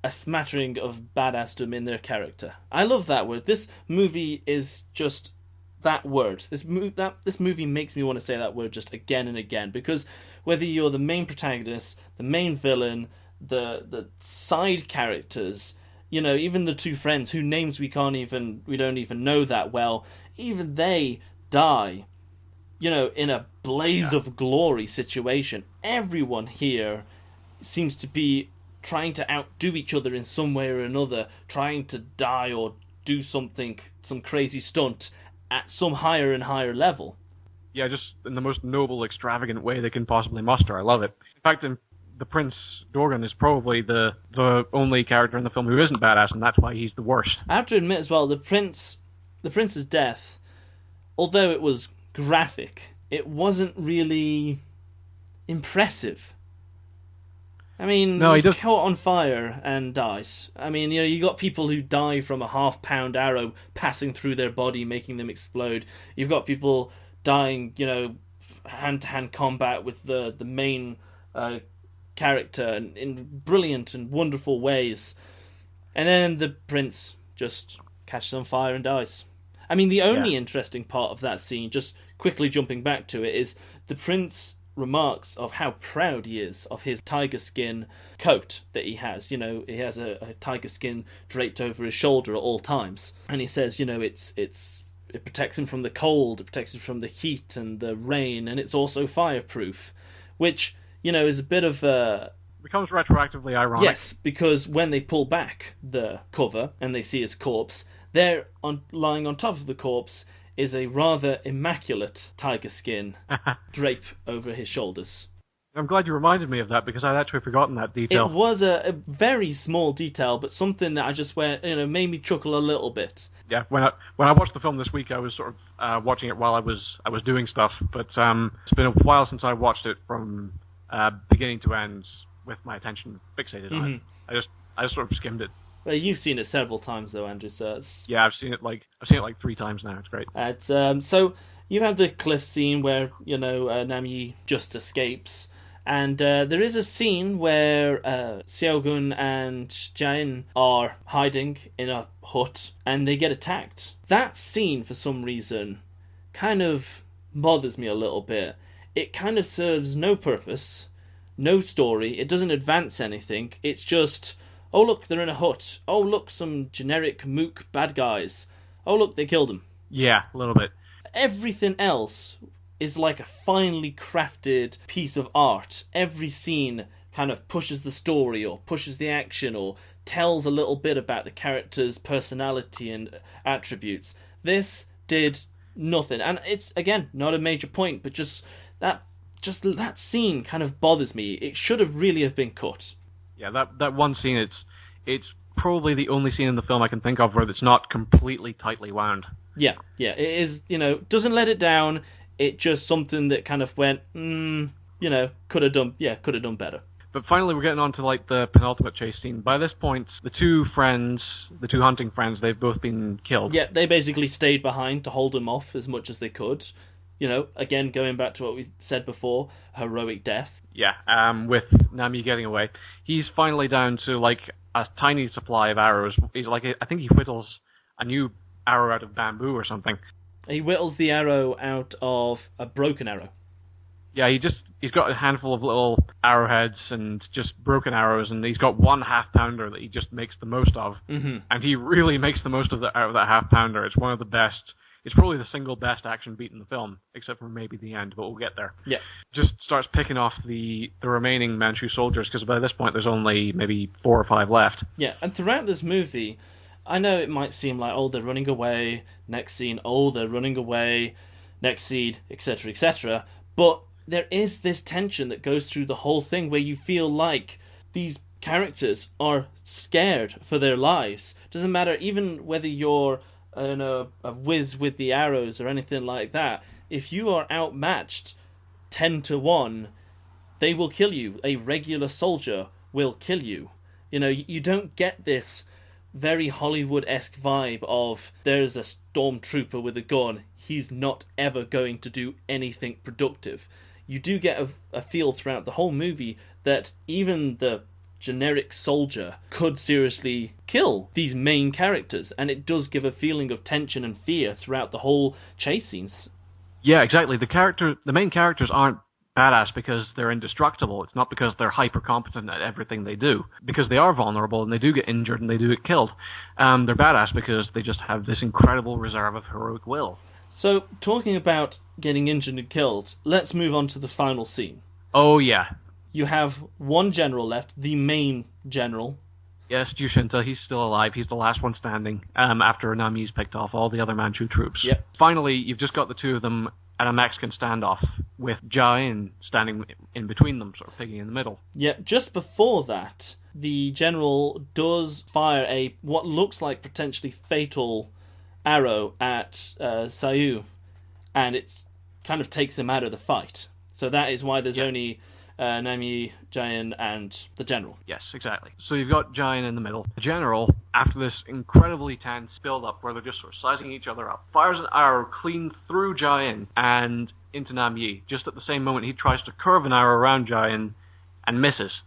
Speaker 2: a smattering of badassdom in their character. I love that word. This movie is just that word. This movie makes me want to say that word just again and again, because whether you're the main protagonist, the main villain, the side characters, you know, even the two friends whose names we don't even know that well, even they die, you know, in a blaze of glory situation. Everyone here seems to be trying to outdo each other in some way or another, trying to die or do some crazy stunt at some higher and higher level.
Speaker 1: Yeah, just in the most noble, extravagant way they can possibly muster. I love it. In fact, the Prince Dorgan is probably the only character in the film who isn't badass, and that's why he's the worst.
Speaker 2: I have to admit as well, the prince's death, although it was graphic, it wasn't really impressive. I mean,
Speaker 1: no,
Speaker 2: he caught on fire and died. I mean, you know, you got people who die from a half-pound arrow passing through their body, making them explode. You've got people dying, you know, hand-to-hand combat with the main character in brilliant and wonderful ways. And then the prince just catches on fire and dies. I mean, the only interesting part of that scene, just quickly jumping back to it, is the prince remarks of how proud he is of his tiger skin coat that he has. You know, he has a tiger skin draped over his shoulder at all times. And he says, you know, it protects him from the cold, it protects him from the heat and the rain, and it's also fireproof. Which, you know, is a bit of a...
Speaker 1: becomes retroactively ironic.
Speaker 2: Yes, because when they pull back the cover and they see his corpse, lying on top of the corpse is a rather immaculate tiger skin drape over his shoulders.
Speaker 1: I'm glad you reminded me of that, because I'd actually forgotten that detail.
Speaker 2: It was a very small detail, but something that I just went, you know, made me chuckle a little bit.
Speaker 1: Yeah, when I watched the film this week, I was sort of watching it while I was doing stuff, but it's been a while since I watched it from beginning to end with my attention fixated on it. I just sort of skimmed it.
Speaker 2: Well, you've seen it several times though, Andrew. So
Speaker 1: yeah, I've seen it like 3 times now. It's great.
Speaker 2: So you have the cliff scene where, you know, Nami just escapes, and there is a scene where Seogun and Jain are hiding in a hut and they get attacked. That scene, for some reason, kind of bothers me a little bit. It kind of serves no purpose, no story. It doesn't advance anything. It's just, oh look, they're in a hut. Oh look, some generic mook bad guys. Oh look, they killed them.
Speaker 1: Yeah, a little bit.
Speaker 2: Everything else is like a finely crafted piece of art. Every scene kind of pushes the story or pushes the action or tells a little bit about the character's personality and attributes. This did nothing. And it's, again, not a major point, but just that scene kind of bothers me. It should have really been cut.
Speaker 1: Yeah, that one scene, it's probably the only scene in the film I can think of where it's not completely tightly wound.
Speaker 2: Yeah, it is, you know, doesn't let it down. It just something that kind of went, you know, could have done better.
Speaker 1: But finally, we're getting on to like the penultimate chase scene. By this point, the two hunting friends, they've both been killed.
Speaker 2: Yeah, they basically stayed behind to hold him off as much as they could. You know, again, going back to what we said before, heroic death.
Speaker 1: Yeah, with Nami getting away. He's finally down to like a tiny supply of arrows. He's like, I think he whittles a new arrow out of bamboo or something.
Speaker 2: He whittles the arrow out of a broken arrow.
Speaker 1: Yeah, he's got a handful of little arrowheads and just broken arrows, and he's got one half-pounder that he just makes the most of.
Speaker 2: Mm-hmm.
Speaker 1: And he really makes the most of that half-pounder. It's one of the best. It's probably the single best action beat in the film, except for maybe the end, but we'll get there.
Speaker 2: Yeah.
Speaker 1: Just starts picking off the remaining Manchu soldiers, because by this point there's only maybe 4 or 5 left.
Speaker 2: Yeah, and throughout this movie, I know it might seem like, oh, they're running away, next scene, oh, they're running away, next scene, etc., etc., but there is this tension that goes through the whole thing where you feel like these characters are scared for their lives. Doesn't matter even whether you're a whiz with the arrows or anything like that. If you are outmatched 10-1, they will kill you. A regular soldier will kill you. You know, you don't get this very Hollywood-esque vibe of there's a stormtrooper with a gun. He's not ever going to do anything productive. You do get a feel throughout the whole movie that even the generic soldier could seriously kill these main characters, and it does give a feeling of tension and fear throughout the whole chase scenes.
Speaker 1: Yeah, exactly. The main characters aren't badass because they're indestructible. It's not because they're hyper competent at everything they do, because they are vulnerable and they do get injured and they do get killed. They're badass because they just have this incredible reserve of heroic will. So,
Speaker 2: talking about getting injured and killed, let's move on to the final scene.
Speaker 1: Oh, yeah.
Speaker 2: You have one general left, the main general.
Speaker 1: Yes, Jacinta, he's still alive. He's the last one standing after Nami's picked off all the other Manchu troops.
Speaker 2: Yep.
Speaker 1: Finally, you've just got the two of them at a Mexican standoff with Jain standing in between them, sort of picking in the middle.
Speaker 2: Yeah, just before that, the general does fire what looks like potentially fatal arrow at Sayu, and it kind of takes him out of the fight. So that is why there's only Nami, Jain, and the general.
Speaker 1: Yes, exactly. So you've got Jain in the middle. The general, after this incredibly tense build-up where they're just sort of sizing each other up, fires an arrow clean through Jain and into Nami. Just at the same moment, he tries to curve an arrow around Jain and misses.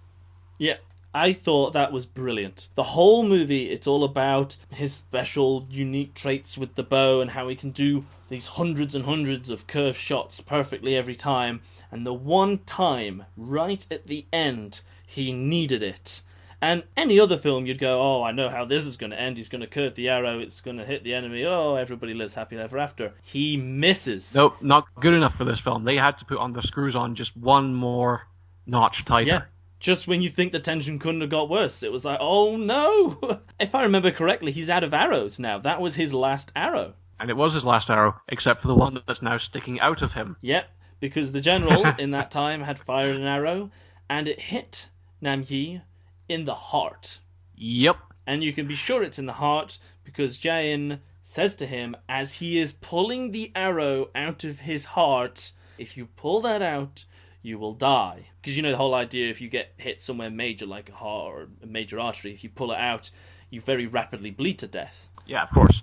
Speaker 2: Yeah. I thought that was brilliant. The whole movie, it's all about his special, unique traits with the bow and how he can do these hundreds and hundreds of curved shots perfectly every time. And the one time, right at the end, he needed it. And any other film, you'd go, oh, I know how this is going to end. He's going to curve the arrow. It's going to hit the enemy. Oh, everybody lives happy ever after. He misses.
Speaker 1: Nope, not good enough for this film. They had to put on the screws on just one more notch tighter.
Speaker 2: Yeah. Just when you think the tension couldn't have got worse, it was like, oh no! If I remember correctly, he's out of arrows now. That was his last arrow.
Speaker 1: And it was his last arrow, except for the one that's now sticking out of him.
Speaker 2: Yep, because the general in that time had fired an arrow, and it hit Namyi in the heart.
Speaker 1: Yep.
Speaker 2: And you can be sure it's in the heart, because Jain says to him, as he is pulling the arrow out of his heart, if you pull that out, you will die. Because you know the whole idea, if you get hit somewhere major like a heart or a major artery, if you pull it out, you very rapidly bleed to death.
Speaker 1: Yeah, of course.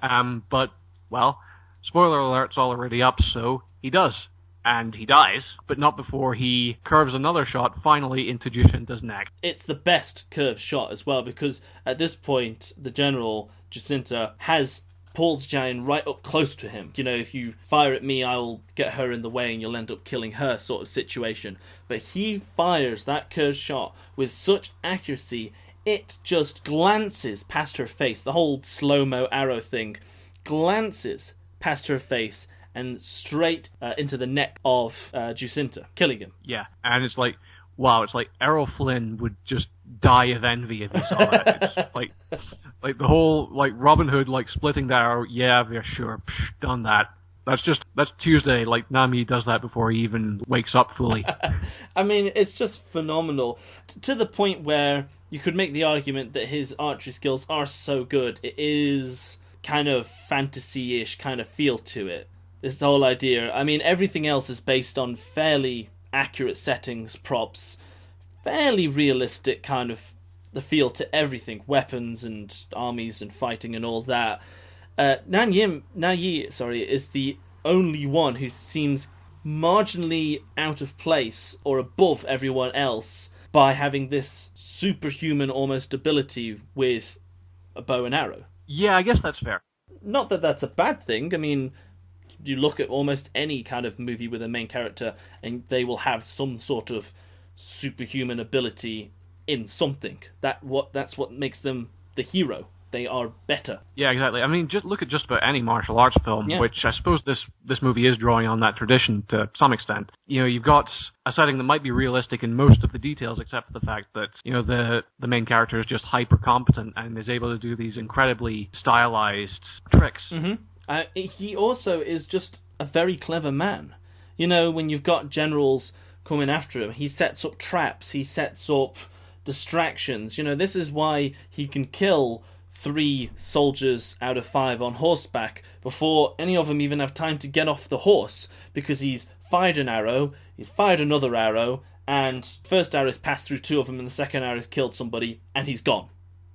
Speaker 1: But, well, spoiler alert's already up, so he does. And he dies, but not before he curves another shot finally into Jacinta's neck.
Speaker 2: It's the best curved shot as well, because at this point, the general, Jacinta, has pulled Jain right up close to him. You know, if you fire at me, I'll get her in the way and you'll end up killing her sort of situation. But he fires that curved shot with such accuracy, it just glances past her face. The whole slow-mo arrow thing glances past her face and straight into the neck of Jacinta, killing him.
Speaker 1: Yeah, and it's like, wow, it's like Errol Flynn would just die of envy if he saw that. It's like the whole, like, Robin Hood, like, splitting the arrow, yeah, sure, done that. That's Tuesday, like, Nami does that before he even wakes up fully.
Speaker 2: I mean, it's just phenomenal. To the point where you could make the argument that his archery skills are so good, it is kind of fantasy-ish kind of feel to it. This whole idea, I mean, everything else is based on fairly accurate settings, props, fairly realistic kind of the feel to everything, weapons and armies and fighting and all that. Nan Yi, is the only one who seems marginally out of place or above everyone else by having this superhuman almost ability with a bow and arrow.
Speaker 1: Yeah, I guess that's fair.
Speaker 2: Not that that's a bad thing. I mean, you look at almost any kind of movie with a main character and they will have some sort of superhuman ability in something. That's what makes them the hero. They are better.
Speaker 1: Yeah, exactly. I mean, just look at just about any martial arts film, which I suppose this movie is drawing on that tradition to some extent. You know, you've got a setting that might be realistic in most of the details, except for the fact that, you know, the main character is just hyper competent and is able to do these incredibly stylized tricks.
Speaker 2: Mm-hmm. He also is just a very clever man. You know, when you've got generals coming after him, he sets up traps, he sets up distractions. You know, this is why he can kill 3 soldiers out of 5 on horseback before any of them even have time to get off the horse, because he's fired an arrow, he's fired another arrow, and first arrow's passed through 2 of them and the second arrow's killed somebody, and he's gone.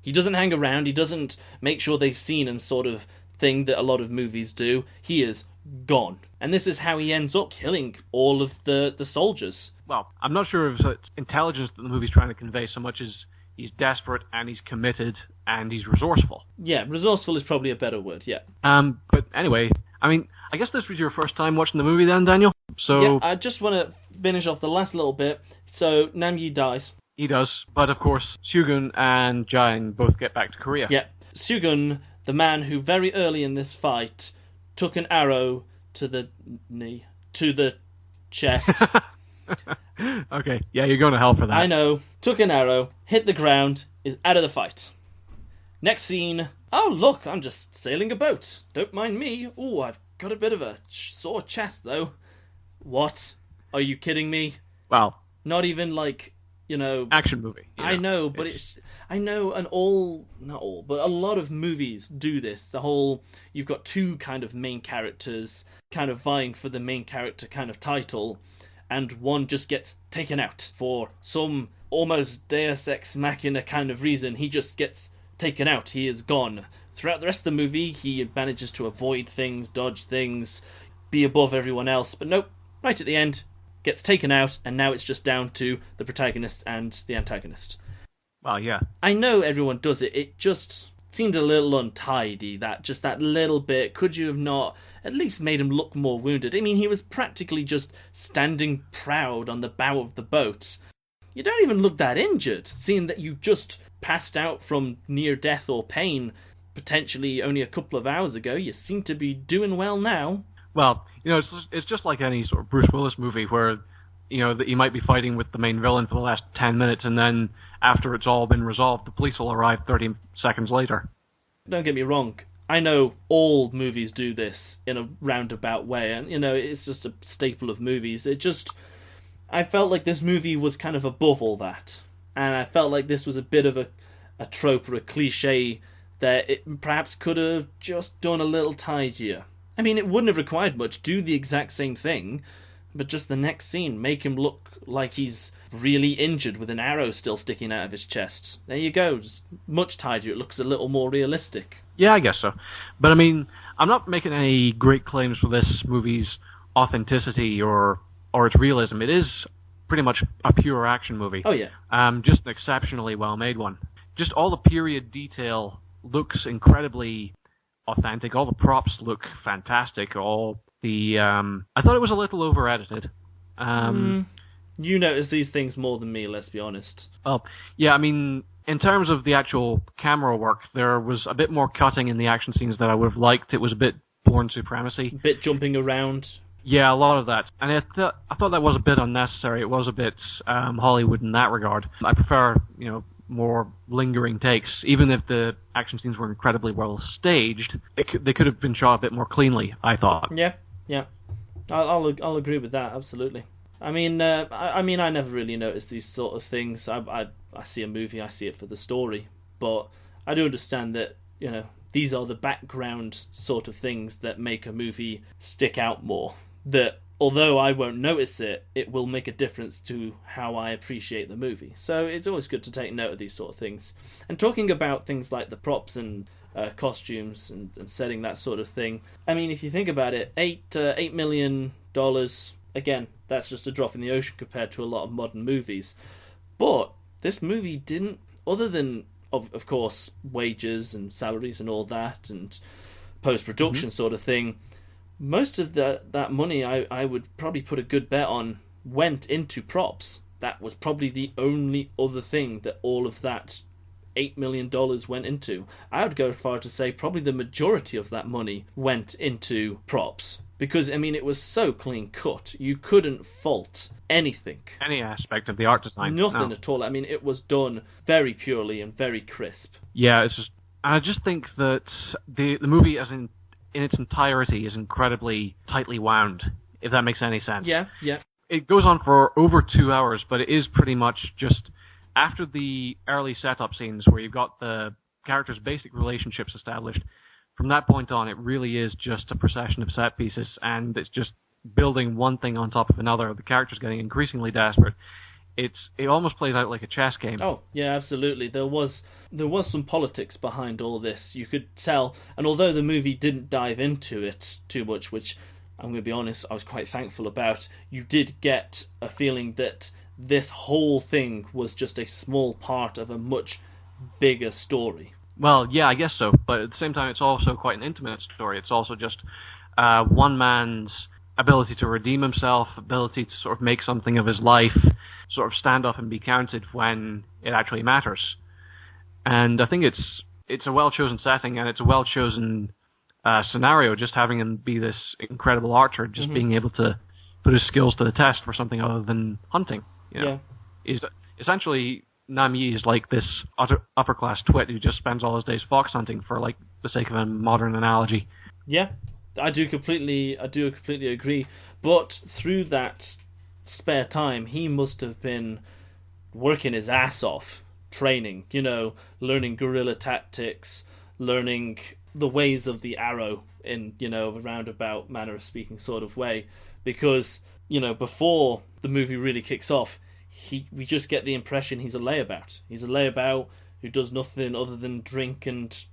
Speaker 2: He doesn't hang around, he doesn't make sure they've seen him sort of thing that a lot of movies do. He is gone. And this is how he ends up killing all of the soldiers.
Speaker 1: Well, I'm not sure if it's intelligence that the movie's trying to convey so much as he's desperate, and he's committed, and he's resourceful.
Speaker 2: Yeah, resourceful is probably a better word, yeah.
Speaker 1: But anyway, I mean, I guess this was your first time watching the movie then, Daniel? So
Speaker 2: yeah, I just want to finish off the last little bit. So, Nam Yi dies.
Speaker 1: He does, but of course, Shugun and Jain both get back to Korea.
Speaker 2: Yeah, Shugun, the man who very early in this fight took an arrow to the knee, to the chest.
Speaker 1: Okay, yeah, you're going to hell for that.
Speaker 2: I know. Took an arrow, hit the ground, is out of the fight. Next scene. Oh, look, I'm just sailing a boat. Don't mind me. Ooh, I've got a bit of a sore chest, though. What? Are you kidding me?
Speaker 1: Well,
Speaker 2: not even like, you know...
Speaker 1: action movie.
Speaker 2: I know, but I know not all, but a lot of movies do this. The whole, you've got 2 kind of main characters kind of vying for the main character kind of title, and one just gets taken out for some almost Deus Ex Machina kind of reason. He just gets taken out. He is gone. Throughout the rest of the movie, he manages to avoid things, dodge things, be above everyone else. But nope, right at the end, gets taken out, and now it's just down to the protagonist and the antagonist.
Speaker 1: Well, yeah.
Speaker 2: I know everyone does it. It just seemed a little untidy, that little bit. Could you have not at least made him look more wounded? I mean, he was practically just standing proud on the bow of the boat. You don't even look that injured, seeing that you just passed out from near death or pain potentially only a couple of hours ago. You seem to be doing well now.
Speaker 1: Well, you know, it's just like any sort of Bruce Willis movie where, you know, that you might be fighting with the main villain for the last 10 minutes, and then after it's all been resolved, the police will arrive 30 seconds later.
Speaker 2: Don't get me wrong. I know all movies do this in a roundabout way, and, you know, it's just a staple of movies. I felt like this movie was kind of above all that, and I felt like this was a bit of a trope or a cliche that it perhaps could have just done a little tidier. I mean, it wouldn't have required much. Do the exact same thing, but just the next scene, make him look like he's really injured with an arrow still sticking out of his chest. There you go. Just much tidier. It looks a little more realistic.
Speaker 1: Yeah, I guess so. But I mean, I'm not making any great claims for this movie's authenticity or its realism. It is pretty much a pure action movie.
Speaker 2: Oh, yeah.
Speaker 1: Just an exceptionally well-made one. Just all the period detail looks incredibly authentic. All the props look fantastic. All the I thought it was a little over-edited.
Speaker 2: You notice these things more than me, let's be honest.
Speaker 1: Well, yeah, I mean, in terms of the actual camera work, there was a bit more cutting in the action scenes that I would have liked. It was a bit Bourne Supremacy.
Speaker 2: A bit jumping around.
Speaker 1: Yeah, a lot of that. And I thought that was a bit unnecessary. It was a bit Hollywood in that regard. I prefer, you know, more lingering takes. Even if the action scenes were incredibly well staged, they could have been shot a bit more cleanly, I thought.
Speaker 2: Yeah. I'll agree with that, absolutely. I mean, I never really noticed these sort of things. I see a movie, I see it for the story, but I do understand that, you know, these are the background sort of things that make a movie stick out more, that although I won't notice it, it will make a difference to how I appreciate the movie. So it's always good to take note of these sort of things. And talking about things like the props and costumes and setting, that sort of thing, I mean, if you think about it, $8 million, again, that's just a drop in the ocean compared to a lot of modern movies. But this movie didn't, other than, of course, wages and salaries and all that, and post-production sort of thing, most of that money, I would probably put a good bet on, went into props. That was probably the only other thing that all of that $8 million went into. I would go as far to say probably the majority of that money went into props. Because, I mean, it was so clean cut. You couldn't fault anything.
Speaker 1: Any aspect of the art design.
Speaker 2: Nothing
Speaker 1: No.
Speaker 2: at all. I mean, it was done very purely and very crisp.
Speaker 1: Yeah, it's just... I just think that the movie, as in its entirety, is incredibly tightly wound, if that makes any sense.
Speaker 2: Yeah.
Speaker 1: It goes on for over 2 hours, but it is pretty much just... After the early setup scenes where you've got the characters' basic relationships established, from that point on, it really is just a procession of set pieces, and it's just building one thing on top of another. The characters getting increasingly desperate. It almost plays out like a chess game.
Speaker 2: Oh, yeah, absolutely. There was some politics behind all this. You could tell, and although the movie didn't dive into it too much, which I'm going to be honest, I was quite thankful about, you did get a feeling that this whole thing was just a small part of a much bigger story.
Speaker 1: Well, yeah, I guess so. But at the same time, it's also quite an intimate story. It's also just one man's ability to redeem himself, ability to sort of make something of his life, sort of stand up and be counted when it actually matters. And I think it's a well-chosen setting, and it's a well-chosen scenario, just having him be this incredible archer, just being able to put his skills to the test for something other than hunting. You know? Yeah. Is essentially... Nam Yi is like this upper-class twit who just spends all his days fox hunting for, like, the sake of a modern analogy.
Speaker 2: Yeah, I do completely agree. But through that spare time, he must have been working his ass off, training, learning guerrilla tactics, learning the ways of the arrow in, a roundabout manner of speaking sort of way. Because, before the movie really kicks off, we just get the impression he's a layabout. He's a layabout who does nothing other than drink and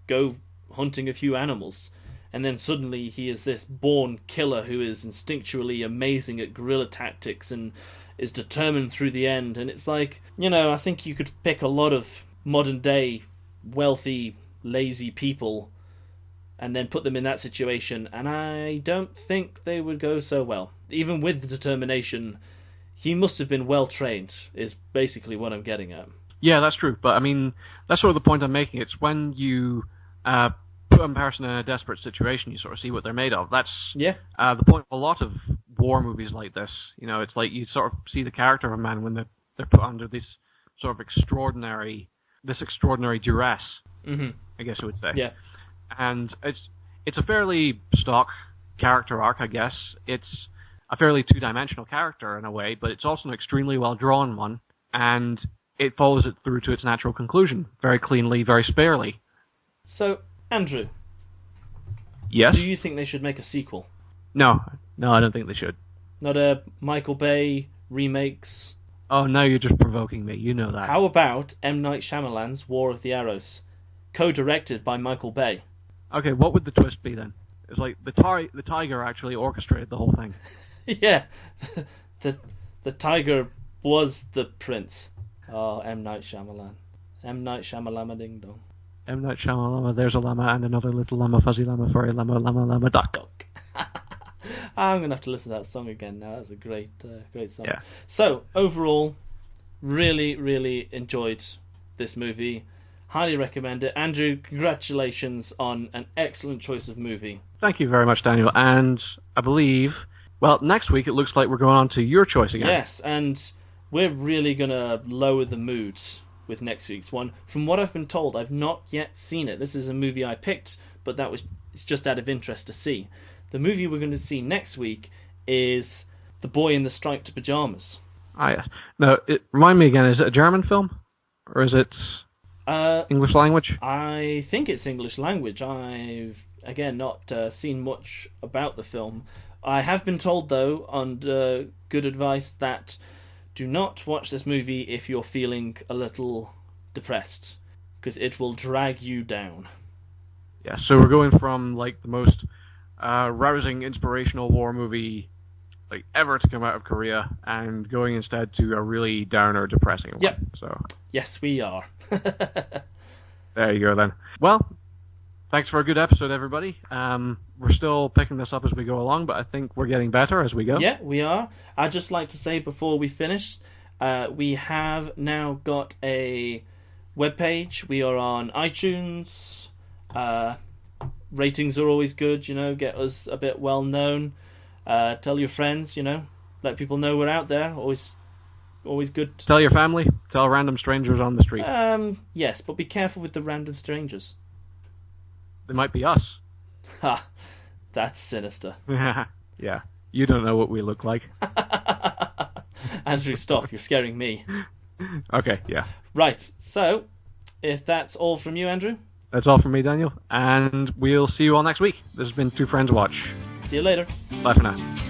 Speaker 2: go hunting a few animals. And then suddenly he is this born killer who is instinctually amazing at guerrilla tactics and is determined through the end. And it's like, I think you could pick a lot of modern day wealthy, lazy people and then put them in that situation, and I don't think they would go so well. Even with the determination, he must have been well trained, is basically what I'm getting at.
Speaker 1: Yeah, that's true. But, I mean, that's sort of the point I'm making. It's when you put a person in a desperate situation, you sort of see what they're made of. That's the point of a lot of war movies like this. It's like you sort of see the character of a man when they're put under this sort of extraordinary duress, I guess you would say.
Speaker 2: Yeah.
Speaker 1: And it's a fairly stock character arc, I guess. It's a fairly two-dimensional character in a way, but it's also an extremely well-drawn one, and it follows it through to its natural conclusion, very cleanly, very sparely.
Speaker 2: So, Andrew.
Speaker 1: Yes?
Speaker 2: Do you think they should make a sequel?
Speaker 1: No, I don't think they should.
Speaker 2: Not a Michael Bay remakes?
Speaker 1: Oh, now you're just provoking me, you know that.
Speaker 2: How about M. Night Shyamalan's War of the Arrows, co-directed by Michael Bay?
Speaker 1: Okay, what would the twist be then? It's like the tiger actually orchestrated the whole thing.
Speaker 2: Yeah, the tiger was the prince. Oh, M. Night Shyamalan. M. Night Shyamalama Ding Dong.
Speaker 1: M. Night Shyamalama, there's a llama and another little llama, fuzzy llama, furry llama, llama, duck.
Speaker 2: I'm going to have to listen to that song again now. That's a great song.
Speaker 1: Yeah.
Speaker 2: So, overall, really, really enjoyed this movie. Highly recommend it. Andrew, congratulations on an excellent choice of movie.
Speaker 1: Thank you very much, Daniel. And I believe, well, next week it looks like we're going on to your choice again.
Speaker 2: Yes, and we're really going to lower the mood with next week's one. From what I've been told, I've not yet seen it. This is a movie I picked, but it's just out of interest to see. The movie we're going to see next week is The Boy in the Striped Pajamas.
Speaker 1: Ah, yes. Now, remind me again, is it a German film? Or is it English language?
Speaker 2: I think it's English language. I've, again, not seen much about the film. I have been told, though, on good advice, that do not watch this movie if you're feeling a little depressed, because it will drag you down.
Speaker 1: Yeah, so we're going from like the most rousing, inspirational war movie like ever to come out of Korea, and going instead to a really downer, depressing one.
Speaker 2: Yep.
Speaker 1: So
Speaker 2: yes, we are.
Speaker 1: There you go then. Well, thanks for a good episode, everybody. We're still picking this up as we go along, but I think we're getting better as we go.
Speaker 2: Yeah, we are. I'd just like to say before we finish, we have now got a webpage. We are on iTunes. Ratings are always good, get us a bit well known. Tell your friends, let people know we're out there. Always good.
Speaker 1: Tell your family. Tell random strangers on the street.
Speaker 2: Yes, but be careful with the random strangers.
Speaker 1: They might be us.
Speaker 2: Ha, that's sinister.
Speaker 1: Yeah, you don't know what we look like.
Speaker 2: Andrew, stop. You're scaring me.
Speaker 1: Okay, yeah.
Speaker 2: Right, so, if that's all from you, Andrew.
Speaker 1: That's all from me, Daniel. And we'll see you all next week. This has been Two Friends Watch.
Speaker 2: See you later.
Speaker 1: Bye for now.